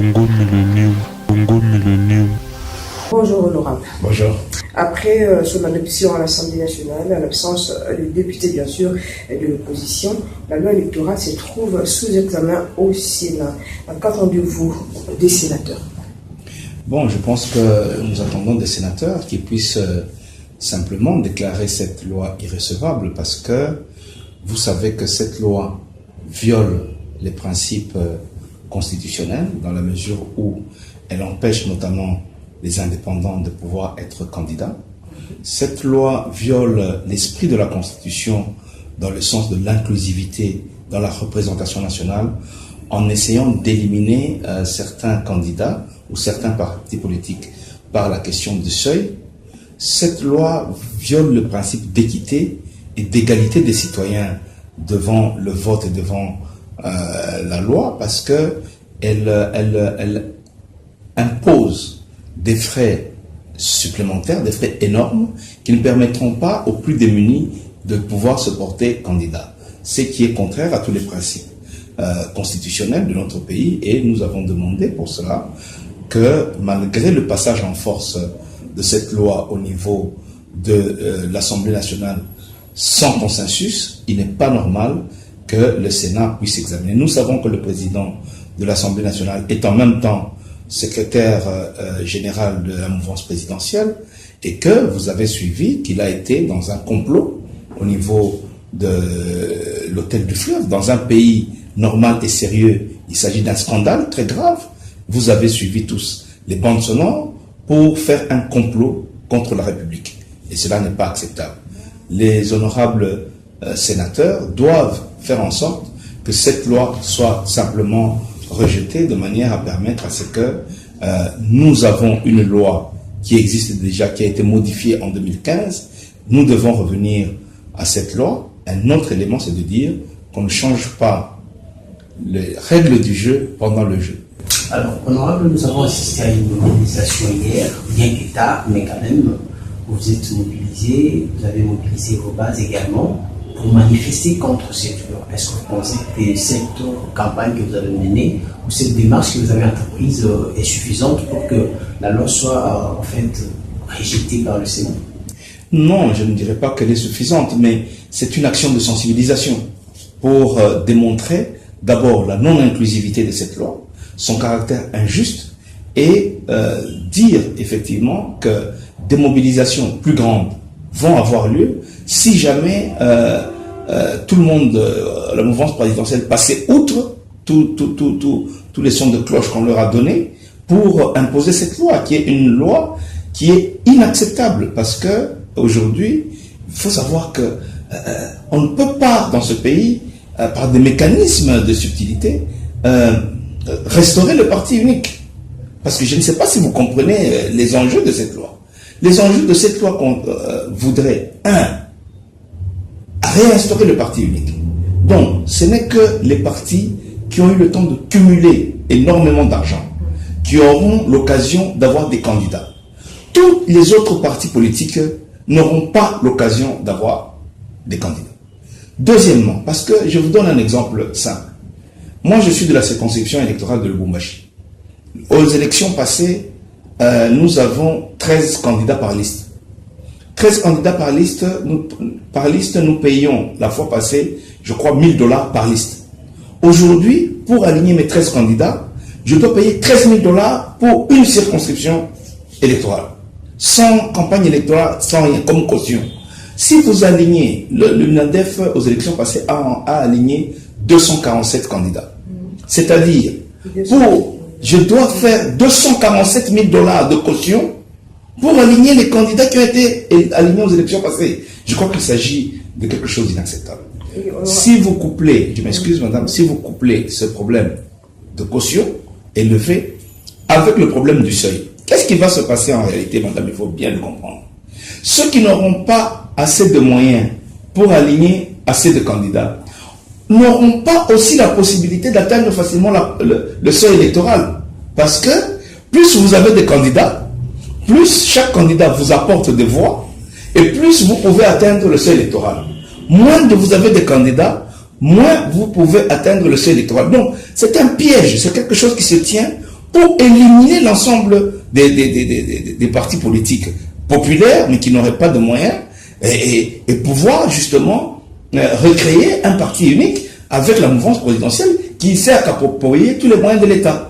Congo Millennium, Congo Millennium. Bonjour honorable. Bonjour. Après son adoption à l'Assemblée nationale, à l'absence de députés bien sûr et de l'opposition, la loi électorale se trouve sous examen au Sénat. Qu'attendez-vous des sénateurs? Bon, je pense que nous attendons des sénateurs qui puissent simplement déclarer cette loi irrecevable parce que vous savez que cette loi viole les principes constitutionnels dans la mesure où elle empêche notamment les indépendants de pouvoir être candidats. Cette loi viole l'esprit de la Constitution dans le sens de l'inclusivité dans la représentation nationale en essayant d'éliminer certains candidats ou certains partis politiques par la question du seuil. Cette loi viole le principe d'équité et d'égalité des citoyens devant le vote et devant la loi parce que elle impose des frais supplémentaires, des frais énormes qui ne permettront pas aux plus démunis de pouvoir se porter candidat. Ce qui est contraire à tous les principes constitutionnels de notre pays et nous avons demandé pour cela que malgré le passage en force de cette loi au niveau de l'Assemblée nationale sans consensus, il n'est pas normal que le Sénat puisse examiner. Nous savons que le président de l'Assemblée nationale est en même temps secrétaire général de la mouvance présidentielle et que vous avez suivi qu'il a été dans un complot au niveau de l'hôtel du Fleuve, dans un pays normal et sérieux. Il s'agit d'un scandale très grave. Vous avez suivi tous les bandes sonores pour faire un complot contre la République. Et cela n'est pas acceptable. Les honorables sénateurs doivent faire en sorte que cette loi soit simplement rejetée de manière à permettre à ce que nous avons une loi qui existe déjà, qui a été modifiée en 2015. Nous devons revenir à cette loi. Un autre élément, c'est de dire qu'on ne change pas les règles du jeu pendant le jeu. Alors, honorable, nous avons assisté à une mobilisation hier, bien que tard, mais quand même, vous êtes mobilisés, vous avez mobilisé vos bases également pour manifester contre cette loi. Est-ce que vous pensez que cette campagne que vous avez menée ou cette démarche que vous avez entreprise est suffisante pour que la loi soit en fait rejetée par le Sénat? Non, je ne dirais pas qu'elle est suffisante, mais c'est une action de sensibilisation pour démontrer d'abord la non-inclusivité de cette loi, son caractère injuste et dire effectivement que des mobilisations plus grandes vont avoir lieu si jamais tout le monde, la mouvance présidentielle, passait outre tous les sons de cloche qu'on leur a donnés pour imposer cette loi, qui est une loi qui est inacceptable parce que aujourd'hui, il faut savoir que on ne peut pas dans ce pays, par des mécanismes de subtilité, restaurer le parti unique. Parce que je ne sais pas si vous comprenez les enjeux de cette loi. Les enjeux de cette loi qu'on voudrait, réinstaurer le parti unique. Donc, ce n'est que les partis qui ont eu le temps de cumuler énormément d'argent, qui auront l'occasion d'avoir des candidats. Tous les autres partis politiques n'auront pas l'occasion d'avoir des candidats. Deuxièmement, parce que je vous donne un exemple simple. Moi, je suis de la circonscription électorale de Lubumbashi. Aux élections passées, nous avons 13 candidats par liste. 13 candidats par liste, nous payons la fois passée, je crois, $1000 par liste. Aujourd'hui, pour aligner mes 13 candidats, je dois payer $13 000 pour une circonscription électorale. Sans campagne électorale, sans rien, comme caution. Si vous alignez, le MINADEF aux élections passées a aligné 247 candidats. C'est-à-dire, je dois faire $247 000 de caution pour aligner les candidats qui ont été alignés aux élections passées. Je crois qu'il s'agit de quelque chose d'inacceptable. Si vous couplez, je m'excuse madame, si vous couplez ce problème de caution élevé avec le problème du seuil, qu'est-ce qui va se passer en réalité, madame? Il faut bien le comprendre. Ceux qui n'auront pas assez de moyens pour aligner assez de candidats n'auront pas aussi la possibilité d'atteindre facilement le seuil électoral. Parce que plus vous avez des candidats, plus chaque candidat vous apporte des voix, et plus vous pouvez atteindre le seuil électoral. Moins vous avez des candidats, moins vous pouvez atteindre le seuil électoral. Donc, c'est un piège, c'est quelque chose qui se tient pour éliminer l'ensemble des partis politiques populaires, mais qui n'auraient pas de moyens, et pouvoir justement recréer un parti unique avec la mouvance présidentielle qui sert à approprier tous les moyens de l'État.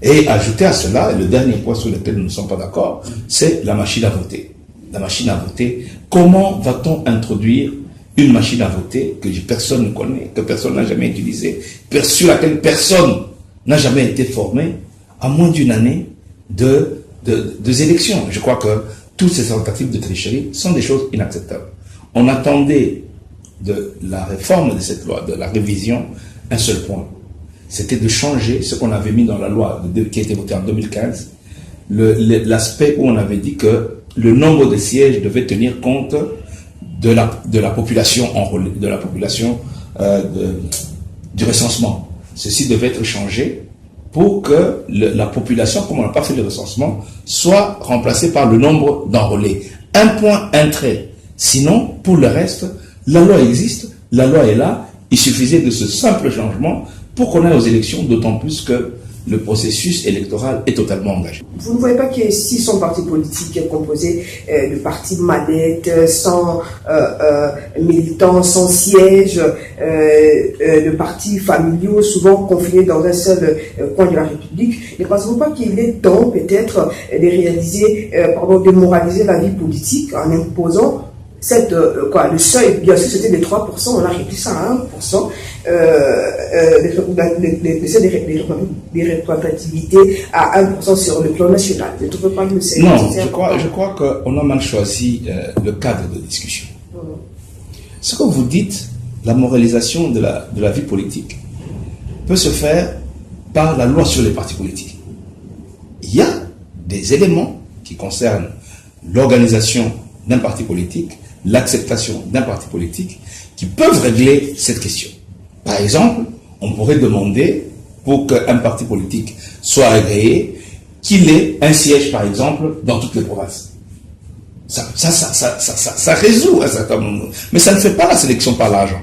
Et ajouter à cela, le dernier point sur lequel nous ne sommes pas d'accord, c'est la machine à voter. La machine à voter, comment va-t-on introduire une machine à voter que personne ne connaît, que personne n'a jamais utilisée, sur laquelle personne n'a jamais été formé, à moins d'une année de élections. Je crois que toutes ces tentatives de tricherie sont des choses inacceptables. On attendait de la réforme de cette loi, de la révision, un seul point. C'était de changer ce qu'on avait mis dans la loi qui a été votée en 2015, l'aspect où on avait dit que le nombre de sièges devait tenir compte de la population enrôlée, de la population du recensement. Ceci devait être changé pour que la population, comme on n'a pas fait le recensement, soit remplacée par le nombre d'enrôlés. Un point, un trait. Sinon, pour le reste, la loi existe, la loi est là, il suffisait de ce simple changement pour qu'on aille aux élections, d'autant plus que le processus électoral est totalement engagé. Vous ne voyez pas qu'il y a 600 partis politiques composés de partis manettes, sans militants, sans sièges, de partis familiaux, souvent confinés dans un seul coin de la République. Ne pensez-vous pas qu'il est temps peut-être de réaliser, de moraliser la vie politique en imposant le seuil, bien sûr, c'était de 3%, on a réduit ça à 1%, des représentativités à 1% sur le plan national. Je ne trouve pas que c'est... Non, je crois qu'on a mal choisi le cadre de discussion. Ce que vous dites, la moralisation de la vie politique, peut se faire par la loi sur les partis politiques. Il y a des éléments qui concernent l'organisation d'un parti politique, l'acceptation d'un parti politique, qui peuvent régler cette question. Par exemple, on pourrait demander, pour qu'un parti politique soit agréé, qu'il ait un siège, par exemple, dans toutes les provinces. Ça résout un certain nombre. Mais ça ne fait pas la sélection par l'argent.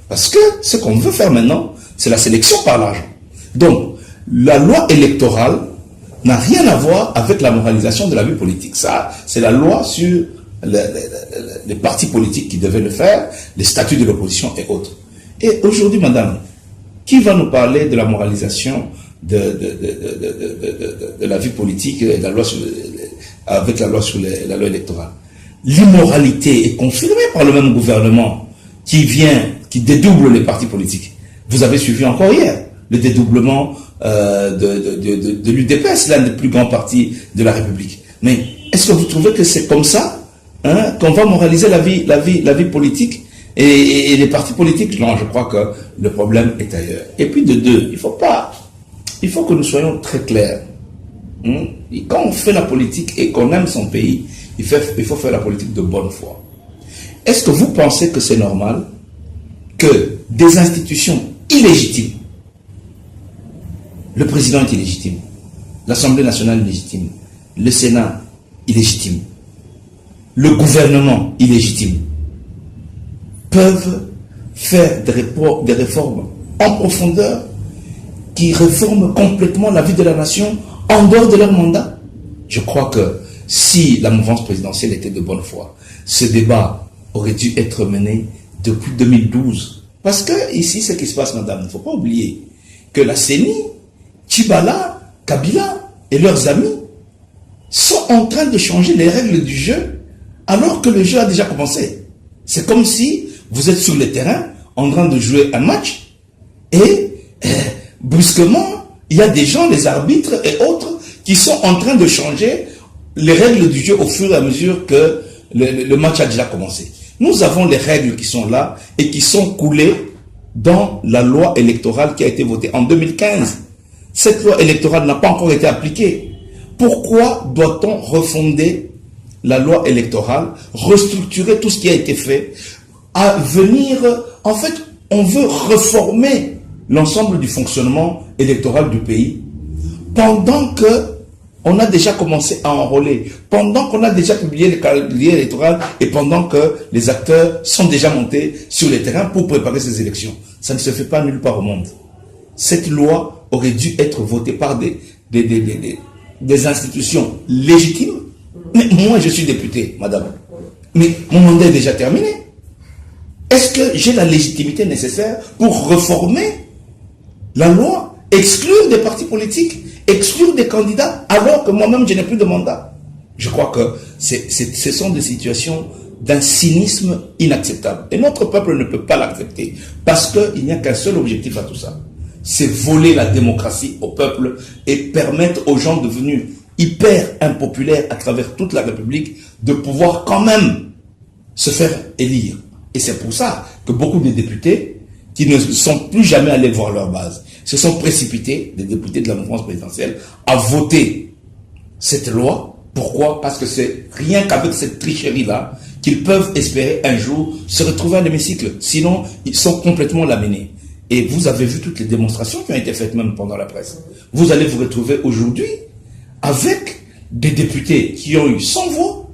Parce que ce qu'on veut faire maintenant, c'est la sélection par l'argent. Donc, la loi électorale n'a rien à voir avec la moralisation de la vie politique. Ça, c'est la loi sur les partis politiques qui devaient le faire, les statuts de l'opposition et autres. Et aujourd'hui, madame, qui va nous parler de la moralisation de la vie politique et de la loi avec la loi sur la loi électorale? L'immoralité est confirmée par le même gouvernement qui dédouble les partis politiques. Vous avez suivi encore hier le dédoublement de l'UDPS, l'un des plus grands partis de la République. Mais est-ce que vous trouvez que c'est comme ça qu'on va moraliser la vie politique et les partis politiques? Non, je crois que le problème est ailleurs. Et puis de deux, il faut que nous soyons très clairs. Et quand on fait la politique et qu'on aime son pays, il faut faire la politique de bonne foi. Est-ce que vous pensez que c'est normal que des institutions illégitimes, le président est illégitime, l'Assemblée nationale est illégitime, le Sénat illégitime, le gouvernement illégitime, peuvent faire des réformes en profondeur qui réforment complètement la vie de la nation en dehors de leur mandat? Je crois que si la mouvance présidentielle était de bonne foi, ce débat aurait dû être mené depuis 2012. Parce que ici, ce qui se passe, madame, il ne faut pas oublier que la CENI, Tchibala, Kabila et leurs amis sont en train de changer les règles du jeu alors que le jeu a déjà commencé. C'est comme si vous êtes sur le terrain en train de jouer un match et brusquement, il y a des gens, les arbitres et autres, qui sont en train de changer les règles du jeu au fur et à mesure que le match a déjà commencé. Nous avons les règles qui sont là et qui sont coulées dans la loi électorale qui a été votée en 2015. Cette loi électorale n'a pas encore été appliquée. Pourquoi doit-on refonder la loi électorale, restructurer tout ce qui a été fait, à venir... En fait, on veut réformer l'ensemble du fonctionnement électoral du pays pendant que on a déjà commencé à enrôler, pendant qu'on a déjà publié le calendrier électoral et pendant que les acteurs sont déjà montés sur les terrains pour préparer ces élections. Ça ne se fait pas nulle part au monde. Cette loi aurait dû être votée par des institutions légitimes. Mais moi, je suis député, madame. Mais mon mandat est déjà terminé. Est-ce que j'ai la légitimité nécessaire pour réformer la loi, exclure des partis politiques, exclure des candidats, alors que moi-même, je n'ai plus de mandat? Je crois que ce sont des situations d'un cynisme inacceptable. Et notre peuple ne peut pas l'accepter, parce qu'il n'y a qu'un seul objectif à tout ça. C'est voler la démocratie au peuple et permettre aux gens devenus hyper impopulaires à travers toute la République de pouvoir quand même se faire élire. Et c'est pour ça que beaucoup de députés qui ne sont plus jamais allés voir leur base se sont précipités, des députés de la mouvance présidentielle, à voter cette loi. Pourquoi? Parce que c'est rien qu'avec cette tricherie-là qu'ils peuvent espérer un jour se retrouver à l'hémicycle. Sinon, ils sont complètement laminés. Et vous avez vu toutes les démonstrations qui ont été faites même pendant la presse. Vous allez vous retrouver aujourd'hui avec des députés qui ont eu 100 voix,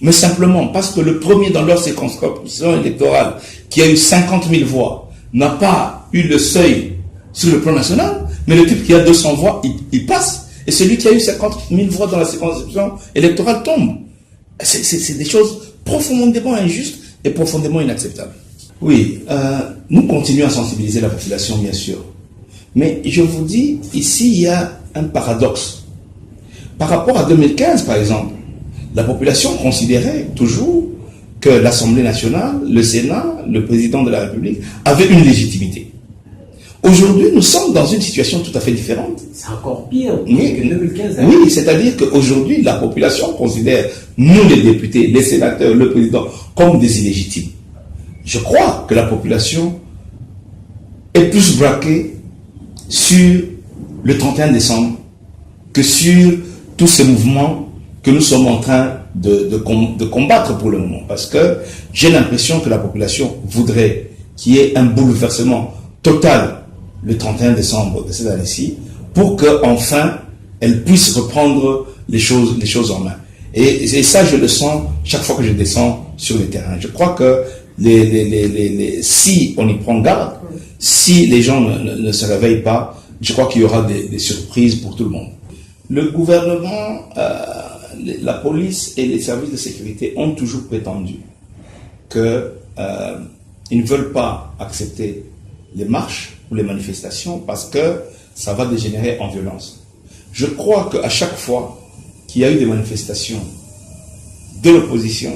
mais simplement parce que le premier dans leur circonscription électorale qui a eu 50 000 voix n'a pas eu le seuil sur le plan national, mais le type qui a 200 voix, il passe. Et celui qui a eu 50 000 voix dans la circonscription électorale tombe. C'est des choses profondément injustes et profondément inacceptables. Oui, nous continuons à sensibiliser la population, bien sûr. Mais je vous dis, ici, il y a un paradoxe. Par rapport à 2015, par exemple, la population considérait toujours que l'Assemblée nationale, le Sénat, le président de la République avaient une légitimité. Aujourd'hui, nous sommes dans une situation tout à fait différente. C'est encore pire que 2015. Hein? Oui, c'est-à-dire qu'aujourd'hui, la population considère nous, les députés, les sénateurs, le président, comme des illégitimes. Je crois que la population est plus braquée sur le 31 décembre que sur tous ces mouvements que nous sommes en train de combattre pour le moment. Parce que j'ai l'impression que la population voudrait qu'il y ait un bouleversement total le 31 décembre de cette année-ci pour qu'enfin elle puisse reprendre les choses en main. Et ça, je le sens chaque fois que je descends sur le terrain. Je crois que si on y prend garde, si les gens ne se réveillent pas, je crois qu'il y aura des surprises pour tout le monde. Le gouvernement, la police et les services de sécurité ont toujours prétendu qu'ils ne veulent pas accepter les marches ou les manifestations parce que ça va dégénérer en violence. Je crois qu'à chaque fois qu'il y a eu des manifestations de l'opposition,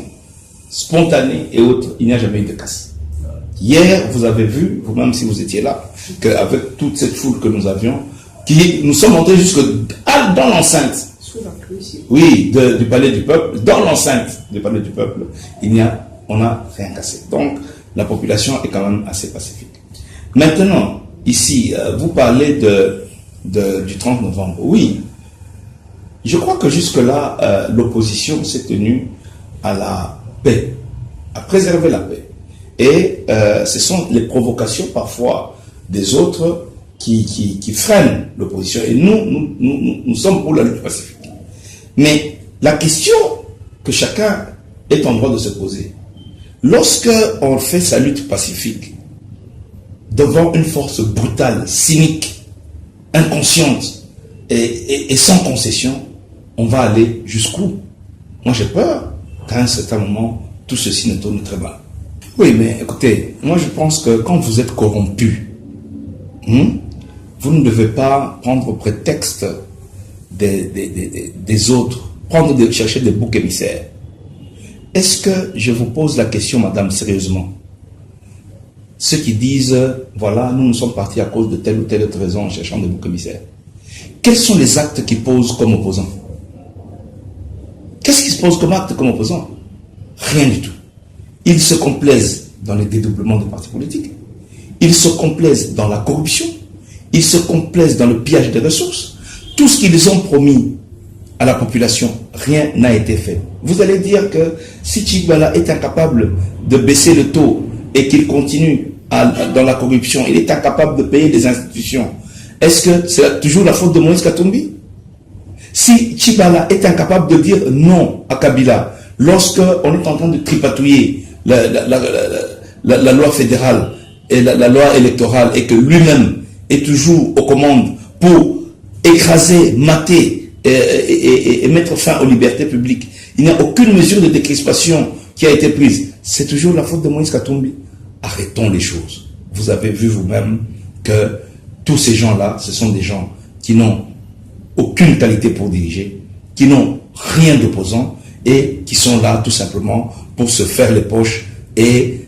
spontanées et autres, il n'y a jamais eu de casse. Hier, vous avez vu, vous-même si vous étiez là, qu'avec toute cette foule que nous avions, nous sommes entrés jusque dans l'enceinte. Oui, du palais du peuple, dans l'enceinte du palais du peuple, on n'a rien cassé. Donc, la population est quand même assez pacifique. Maintenant, ici, vous parlez du 30 novembre. Oui, je crois que jusque-là, l'opposition s'est tenue à la paix, à préserver la paix. Et ce sont les provocations parfois des autres qui freinent l'opposition. Et nous sommes pour la lutte pacifique. Mais la question que chacun est en droit de se poser, lorsque on fait sa lutte pacifique devant une force brutale, cynique, inconsciente et sans concession, on va aller jusqu'où? Moi j'ai peur qu'à un certain moment, tout ceci ne tourne très mal. Oui, mais écoutez, moi je pense que quand vous êtes corrompu, vous ne devez pas prendre prétexte des autres, chercher des boucs émissaires. Est-ce que, je vous pose la question, madame, sérieusement, ceux qui disent, voilà, nous sommes partis à cause de telle ou telle autre raison en cherchant des boucs émissaires, quels sont les actes qu'ils posent comme opposants? Qu'est-ce qu'ils se posent comme acte comme opposants? Rien du tout. Ils se complaisent dans les dédoublements des partis politiques, ils se complaisent dans la corruption, ils se complaisent dans le pillage des ressources. Tout ce qu'ils ont promis à la population, rien n'a été fait. Vous allez dire que si Tchibala est incapable de baisser le taux et qu'il continue dans la corruption, il est incapable de payer des institutions, est-ce que c'est toujours la faute de Moïse Katumbi? Si Tchibala est incapable de dire non à Kabila, lorsque on est en train de tripatouiller la loi fédérale et la loi électorale et que lui-même est toujours aux commandes pour écraser, mater et mettre fin aux libertés publiques. Il n'y a aucune mesure de décrispation qui a été prise. C'est toujours la faute de Moïse Katumbi. Arrêtons les choses. Vous avez vu vous-même que tous ces gens-là, ce sont des gens qui n'ont aucune qualité pour diriger, qui n'ont rien d'opposant et qui sont là tout simplement pour se faire les poches et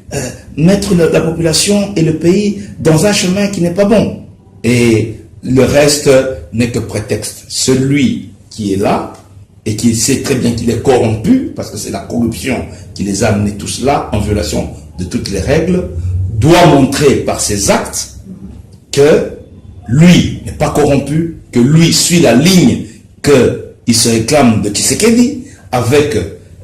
mettre la population et le pays dans un chemin qui n'est pas bon. Et le reste n'est que prétexte. Celui qui est là et qui sait très bien qu'il est corrompu, parce que c'est la corruption qui les a amenés tous là, en violation de toutes les règles, doit montrer par ses actes que lui n'est pas corrompu, que lui suit la ligne qu'il se réclame de Tshisekedi, avec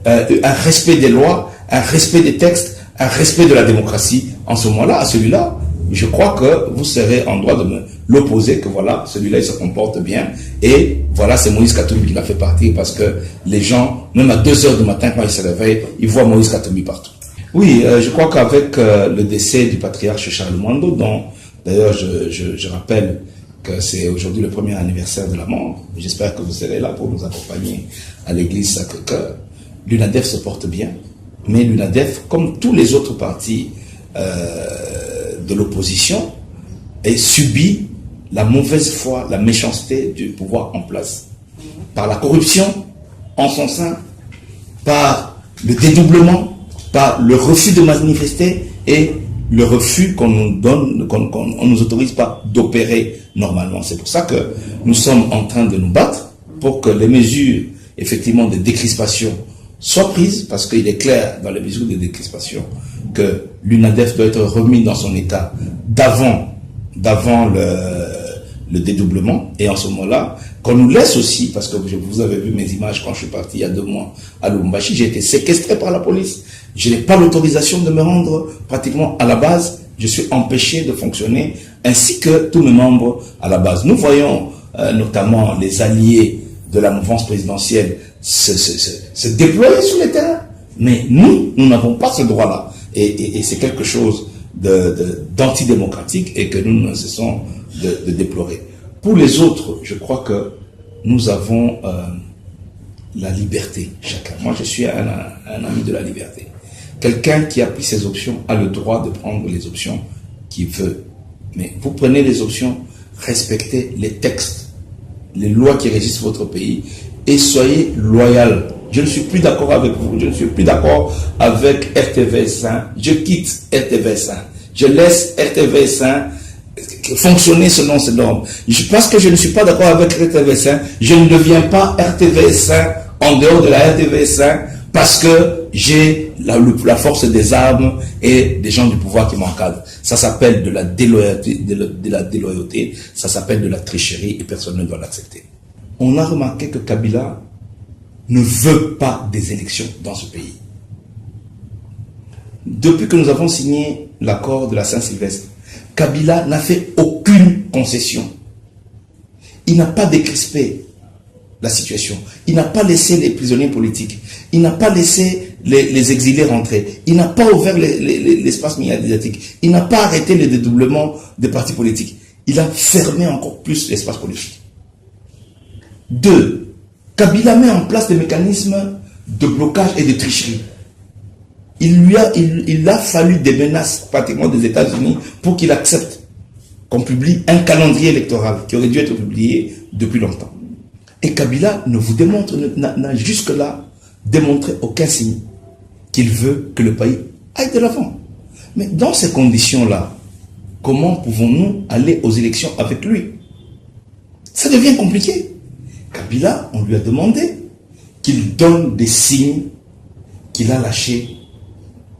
un respect des lois, un respect des textes, un respect de la démocratie. En ce moment-là, à celui-là, je crois que vous serez en droit de me l'opposer, que voilà, celui-là, il se comporte bien. Et voilà, c'est Moïse Katumbi qui l'a fait partir, parce que les gens, même à 2 h du matin, quand ils se réveillent, ils voient Moïse Katumbi partout. Oui, je crois qu'avec le décès du patriarche Charles Mwando, dont d'ailleurs je rappelle que c'est aujourd'hui le 1er anniversaire de la mort, j'espère que vous serez là pour nous accompagner à l'église Sacré-Cœur, l'UNADEF se porte bien, mais l'UNADEF, comme tous les autres partis de l'opposition, subit la mauvaise foi, la méchanceté du pouvoir en place, par la corruption en son sein, par le dédoublement, par le refus de manifester et le refus qu'on nous donne, qu'on nous autorise pas d'opérer normalement. C'est pour ça que nous sommes en train de nous battre pour que les mesures, effectivement, de décrispation soient prises, parce qu'il est clair dans les mesures de décrispation que l'UNADEF doit être remis dans son état d'avant le dédoublement, et en ce moment-là, qu'on nous laisse aussi, parce que vous avez vu mes images quand je suis parti il y a 2 mois à Lubumbashi, j'ai été séquestré par la police. Je n'ai pas l'autorisation de me rendre pratiquement à la base. Je suis empêché de fonctionner, ainsi que tous mes membres à la base. Nous voyons notamment les alliés de la mouvance présidentielle se déployer sur les terrains. Mais nous n'avons pas ce droit-là. Et c'est quelque chose d'antidémocratique et que nous ne cessons de déplorer. Pour les autres, je crois que nous avons la liberté, chacun. Moi, je suis un ami de la liberté. Quelqu'un qui a pris ses options a le droit de prendre les options qu'il veut. Mais vous prenez les options, respectez les textes, les lois qui régissent votre pays et soyez loyal. Je ne suis plus d'accord avec vous, je ne suis plus d'accord avec RTVS1. Je quitte RTVS1. Je laisse RTVS1 fonctionner selon ses normes. Parce que je ne suis pas d'accord avec RTVS1, je ne deviens pas RTVS1 en dehors de la RTVS1 parce que j'ai la force des armes et des gens du pouvoir qui m'encadrent. Ça s'appelle de la déloyauté, ça s'appelle de la tricherie et personne ne doit l'accepter. On a remarqué que Kabila ne veut pas des élections dans ce pays. Depuis que nous avons signé l'accord de la Saint-Sylvestre, Kabila n'a fait aucune concession. Il n'a pas décrispé la situation. Il n'a pas laissé les prisonniers politiques. Il n'a pas laissé les exilés rentrer. Il n'a pas ouvert l'espace médiatique. Il n'a pas arrêté le dédoublement des partis politiques. Il a fermé encore plus l'espace politique. 2. Kabila met en place des mécanismes de blocage et de tricherie. Il a fallu des menaces pratiquement des États-Unis pour qu'il accepte qu'on publie un calendrier électoral qui aurait dû être publié depuis longtemps. Et Kabila ne vous démontre, n'a jusque-là démontré aucun signe qu'il veut que le pays aille de l'avant. Mais dans ces conditions-là, comment pouvons-nous aller aux élections avec lui? Ça devient compliqué. Kabila, on lui a demandé qu'il donne des signes qu'il a lâché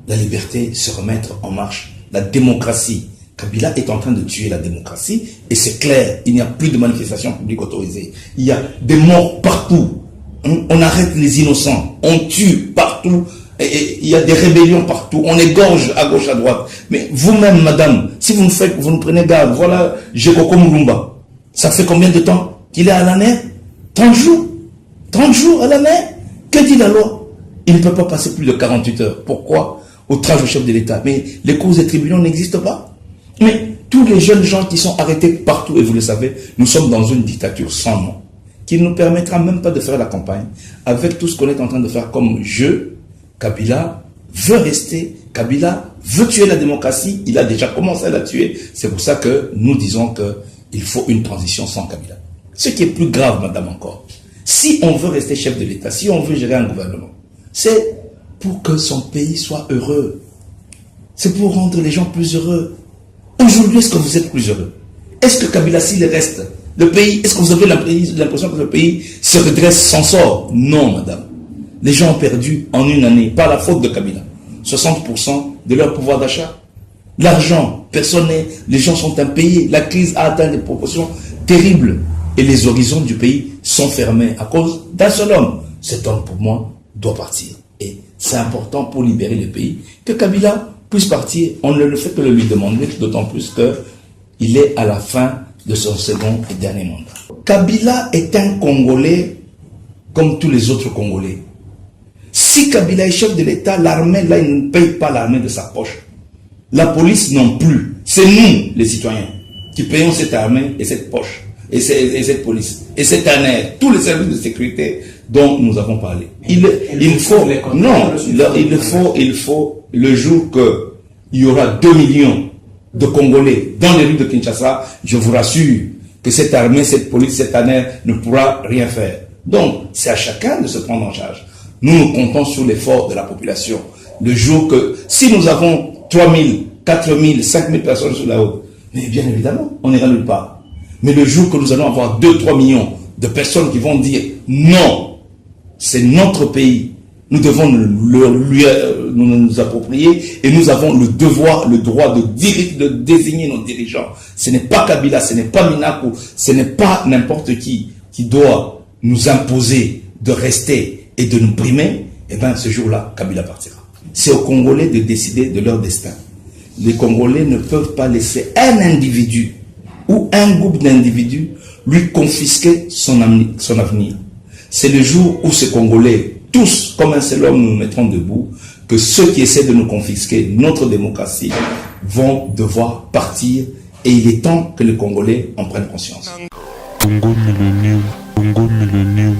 la liberté, se remettre en marche, la démocratie. Kabila est en train de tuer la démocratie et c'est clair, il n'y a plus de manifestations publiques autorisées. Il y a des morts partout. On arrête les innocents, on tue partout. Et il y a des rébellions partout, on égorge à gauche, à droite. Mais vous-même, madame, si vous nous prenez garde, voilà, Jekoko Mulumba. Ça fait combien de temps qu'il est à la mer? 30 jours. 30 jours à la mer. Que dit la loi? Il ne peut pas passer plus de 48 heures. Pourquoi? Outrage au chef de l'État. Mais les causes des tribunaux n'existent pas. Mais tous les jeunes gens qui sont arrêtés partout, et vous le savez, nous sommes dans une dictature sans nom, qui ne nous permettra même pas de faire la campagne, avec tout ce qu'on est en train de faire comme jeu. Kabila veut rester, Kabila veut tuer la démocratie, il a déjà commencé à la tuer. C'est pour ça que nous disons qu'il faut une transition sans Kabila. Ce qui est plus grave, madame, encore, si on veut rester chef de l'État, si on veut gérer un gouvernement, c'est pour que son pays soit heureux. C'est pour rendre les gens plus heureux. Aujourd'hui, est-ce que vous êtes plus heureux? Est-ce que Kabila, s'il reste, le pays, est-ce que vous avez l'impression que le pays se redresse sans sort? Non, madame. Les gens ont perdu en une année, par la faute de Kabila, 60% de leur pouvoir d'achat. L'argent, les gens sont impayés. La crise a atteint des proportions terribles. Et les horizons du pays sont fermés à cause d'un seul homme. Cet homme, pour moi, doit partir. Et c'est important pour libérer le pays que Kabila puisse partir. On ne le fait que le lui demander, d'autant plus qu'il est à la fin de son second et dernier mandat. Kabila est un Congolais comme tous les autres Congolais. Si Kabila est chef de l'État, l'armée, là, il ne paye pas l'armée de sa poche. La police non plus. C'est nous, les citoyens, qui payons cette armée et cette poche, et cette police, et cette année, tous les services de sécurité dont nous avons parlé. Il faut, le jour qu'il y aura 2 millions de Congolais dans les rues de Kinshasa, je vous rassure que cette armée, cette police, cette année ne pourra rien faire. Donc, c'est à chacun de se prendre en charge. Nous comptons sur l'effort de la population. Le jour que, si nous avons 3 000, 4 000, 5 000 personnes sur la route, mais bien évidemment, on n'ira nulle part. Mais le jour que nous allons avoir 2-3 millions de personnes qui vont dire non, c'est notre pays, nous devons nous approprier et nous avons le devoir, le droit de désigner nos dirigeants. Ce n'est pas Kabila, ce n'est pas Minaku, ce n'est pas n'importe qui doit nous imposer de rester et de nous brimer. Et bien ce jour-là, Kabila partira. C'est aux Congolais de décider de leur destin. Les Congolais ne peuvent pas laisser un individu ou un groupe d'individus lui confisquer son avenir. C'est le jour où ces Congolais, tous comme un seul homme, nous mettrons debout, que ceux qui essaient de nous confisquer notre démocratie vont devoir partir, et il est temps que les Congolais en prennent conscience. Congo Millennium, Congo Millennium.